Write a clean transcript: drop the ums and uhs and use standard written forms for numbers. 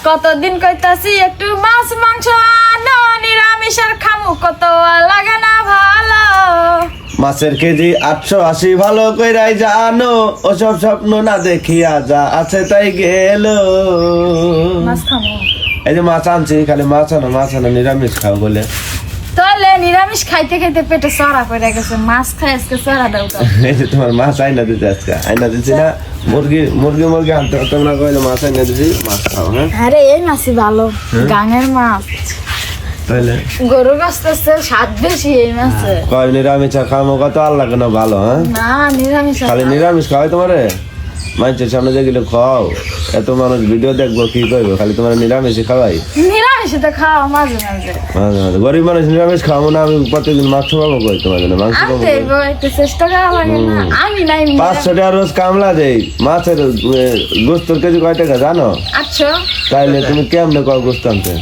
কতদিন কইতাছি একটু মাছ মাংস আনো, নিরামিষ আর খামু কত আর লাগে না ভালো। মাছের কেজি 880 ভালো কইরাই জানো, ওসব স্বপ্ন না দেখিয়া যা আছে তাই গেল। মাছ খামু এই যে মাছ আনছি, খালি মাছ আনো নিরামিষ খাও বলে। তাহলে নিরামিষ খাইতে খাইতে পেটে চড়া পড়ে গেছে, মাছ খাই আজকে চড়া দাও তো। এই যে তোমার মাছ আইনা দিতে আজকে আইনা দিচ্ছি না, মুরগি আনতে তোমরা কইলে মাছ আইনা দিচ্ছি, মাছ খাও। হ্যাঁ আরে এই মাছই ভালো, গাঙের মাছ। তাইলে গরু গাছতেছে স্বাদ বেশি এই মাছে। কয় নিরামিষ খামো কত আল্লাহ কেন ভালো। হ্যাঁ না নিরামিষ খালি নিরামিষ খাওয়াই তোমারে, মানুষের সামনে যেগুলো খাও, এত মানুষ ভিডিও দেখবো কি করবো, খালি তোমার নিরামিষই খাওয়াই। নিরামিষ তো খাওয়া মাঝে মাঝে। মাঝে মাঝে গরিব মানুষ নিরামিষ খাবো না, আমি প্রত্যেকদিন মাছ পাবো কই তোমার জন্য, মাংস পাবো আনতে হইবো, একটু চেষ্টা করা লাগে না। আমি নাই 500 টাকা রোজ কামলা দেই, মাছের গোস্তর কেজি কয় টাকা জানো? আচ্ছা তাইলে তুমি কেমনে কয় গোস্ত আনতে?